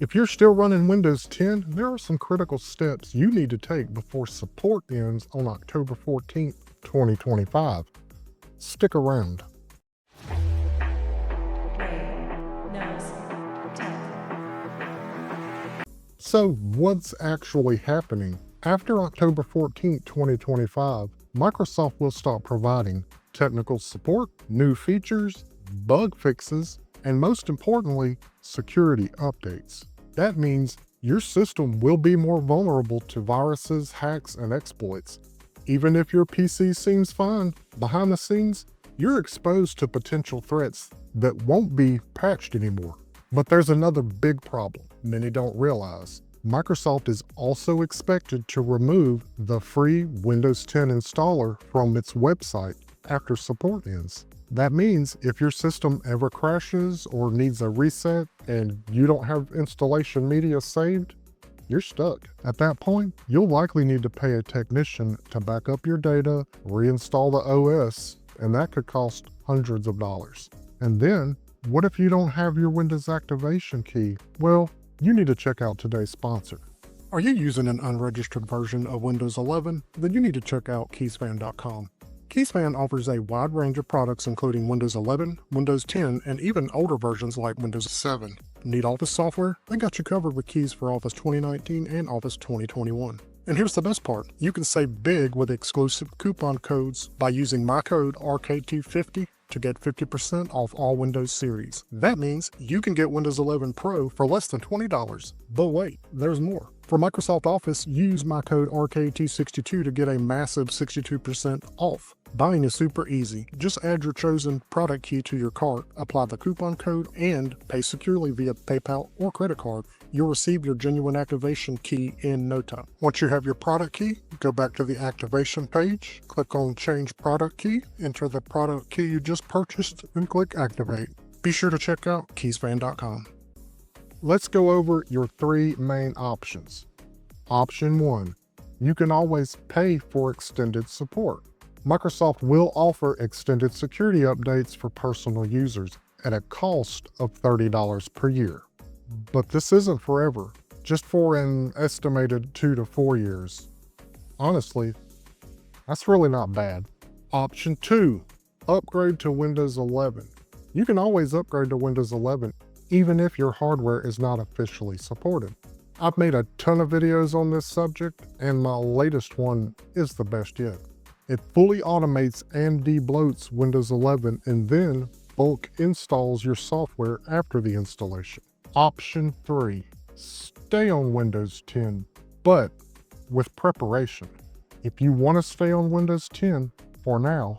If you're still running Windows 10, there are some critical steps you need to take before support ends on October 14th, 2025. Stick around. So, what's actually happening? After October 14th, 2025, Microsoft will start providing technical support, new features, bug fixes, and most importantly, security updates. That means your system will be more vulnerable to viruses, hacks, and exploits. Even if your PC seems fine, behind the scenes, you're exposed to potential threats that won't be patched anymore. But there's another big problem many don't realize. Microsoft is also expected to remove the free Windows 10 installer from its website after support ends. That means if your system ever crashes or needs a reset and you don't have installation media saved, you're stuck. At that point, you'll likely need to pay a technician to back up your data, reinstall the OS, and that could cost hundreds of dollars. And then, what if you don't have your Windows activation key? Well, you need to check out today's sponsor. Are you using an unregistered version of Windows 11? Then you need to check out Keysfan.com. Keysfan offers a wide range of products including Windows 11, Windows 10, and even older versions like Windows 7. Need Office software? They got you covered with keys for Office 2019 and Office 2021. And here's the best part. You can save big with exclusive coupon codes by using my code RKT50 to get 50% off all Windows series. That means you can get Windows 11 Pro for less than $20. But wait, there's more. For Microsoft Office, use my code RKT62 to get a massive 62% off. Buying is super easy. Just add your chosen product key to your cart, apply the coupon code, and pay securely via PayPal or credit card. You'll receive your genuine activation key in no time. Once you have your product key, go back to the activation page, click on Change Product Key, enter the product key you just purchased, and click Activate. Be sure to check out Keysfan.com. Let's go over your three main options. Option 1. You can always pay for extended support. Microsoft will offer extended security updates for personal users at a cost of $30 per year. But this isn't forever, just for an estimated 2 to 4 years. Honestly, that's really not bad. Option 2. Upgrade to Windows 11. You can always upgrade to Windows 11 even if your hardware is not officially supported. I've made a ton of videos on this subject, and my latest one is the best yet. It fully automates and debloats Windows 11 and then bulk installs your software after the installation. Option 3. Stay on Windows 10, but with preparation. If you want to stay on Windows 10 for now,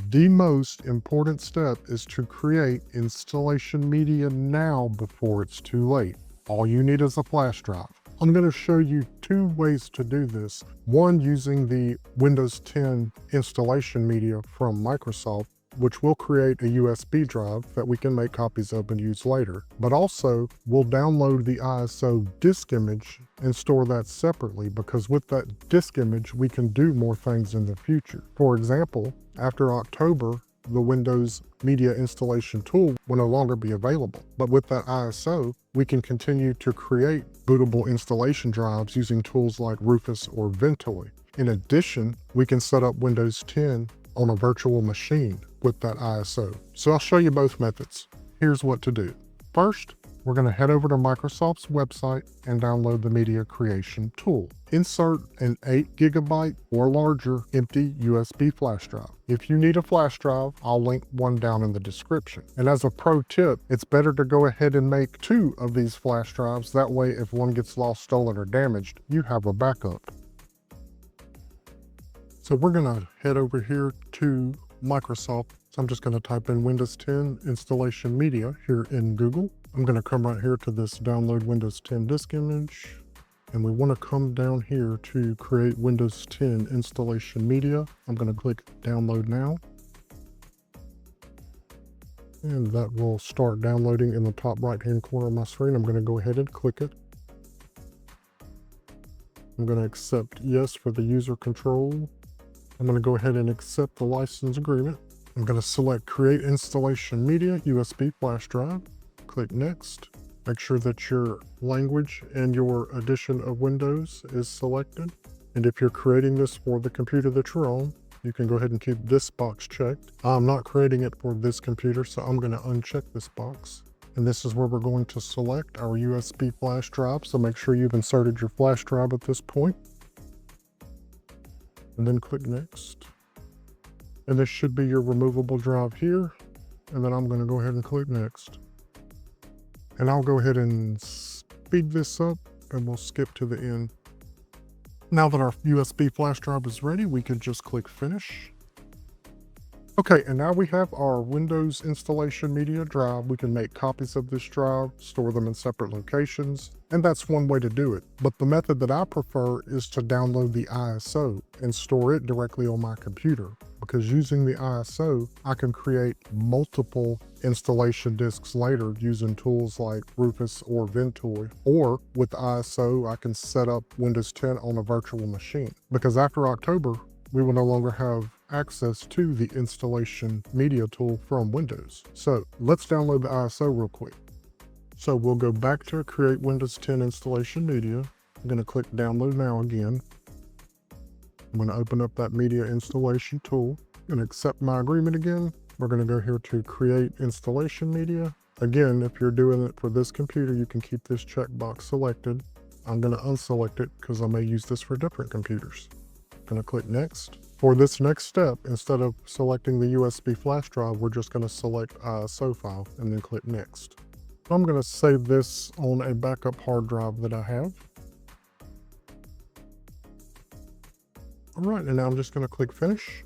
the most important step is to create installation media now before it's too late. All you need is a flash drive. I'm going to show you two ways to do this. One, using the Windows 10 installation media from Microsoft, which will create a USB drive that we can make copies of and use later. But also, we'll download the ISO disk image and store that separately, because with that disk image, we can do more things in the future. For example, after October, the Windows Media Installation tool will no longer be available. But with that ISO, we can continue to create bootable installation drives using tools like Rufus or Ventoy. In addition, we can set up Windows 10 on a virtual machine with that ISO. So I'll show you both methods. Here's what to do. First, we're going to head over to Microsoft's website and download the Media Creation tool. Insert an 8 GB or larger empty USB flash drive. If you need a flash drive, I'll link one down in the description. And as a pro tip, it's better to go ahead and make 2 of these flash drives. That way, if one gets lost, stolen, or damaged, you have a backup. So we're going to head over here to Microsoft. So I'm just going to type in Windows 10 installation media here in Google. I'm going to come right here to this download Windows 10 disk image. And we want to come down here to create Windows 10 installation media. I'm going to click download now. And that will start downloading in the top right hand corner of my screen. I'm going to go ahead and click it. I'm going to accept yes for the user control. I'm going to go ahead and accept the license agreement. I'm going to select Create Installation Media USB Flash Drive. Click Next. Make sure that your language and your edition of Windows is selected. And if you're creating this for the computer that you're on, you can go ahead and keep this box checked. I'm not creating it for this computer, so I'm going to uncheck this box. And this is where we're going to select our USB flash drive. So make sure you've inserted your flash drive at this point. And then click Next. And this should be your removable drive here. And then I'm going to go ahead and click Next. And I'll go ahead and speed this up and we'll skip to the end. Now that our USB flash drive is ready, we can just click Finish. Okay, and now we have our Windows installation media drive. We can make copies of this drive, store them in separate locations, and that's one way to do it. But the method that I prefer is to download the ISO and store it directly on my computer, because using the ISO, I can create multiple installation disks later using tools like Rufus or Ventoy. Or with the ISO, I can set up Windows 10 on a virtual machine, because after October, we will no longer have access to the installation media tool from Windows. So let's download the ISO real quick. So we'll go back to Create Windows 10 Installation Media. I'm going to click Download Now again. I'm going to open up that media installation tool. I'm going to accept my agreement again. We're going to go here to Create Installation Media. Again, if you're doing it for this computer, you can keep this checkbox selected. I'm going to unselect it because I may use this for different computers. I'm going to click Next. For this next step, instead of selecting the USB flash drive, we're just going to select ISO file and then click Next. I'm going to save this on a backup hard drive that I have. All right, and now I'm just going to click Finish.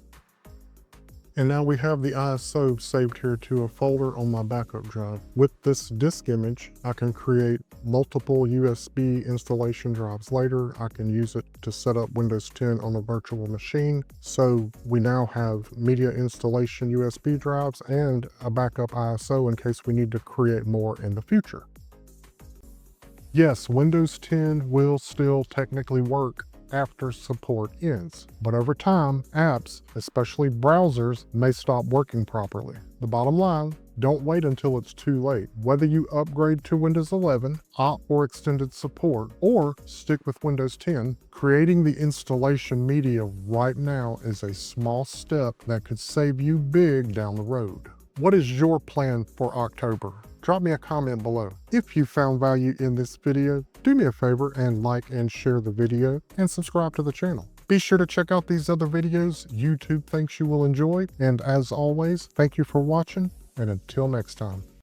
And now we have the ISO saved here to a folder on my backup drive. With this disk image, I can create multiple USB installation drives later. I can use it to set up Windows 10 on a virtual machine. So we now have media installation USB drives and a backup ISO in case we need to create more in the future. Yes, Windows 10 will still technically work after support ends, but over time, apps, especially browsers, may stop working properly. The bottom line, don't wait until it's too late. Whether you upgrade to Windows 11, opt for extended support, or stick with Windows 10, creating the installation media right now is a small step that could save you big down the road. What is your plan for October? Drop me a comment below. If you found value in this video, do me a favor and like and share the video and subscribe to the channel. Be sure to check out these other videos YouTube thinks you will enjoy. And as always, thank you for watching, and until next time.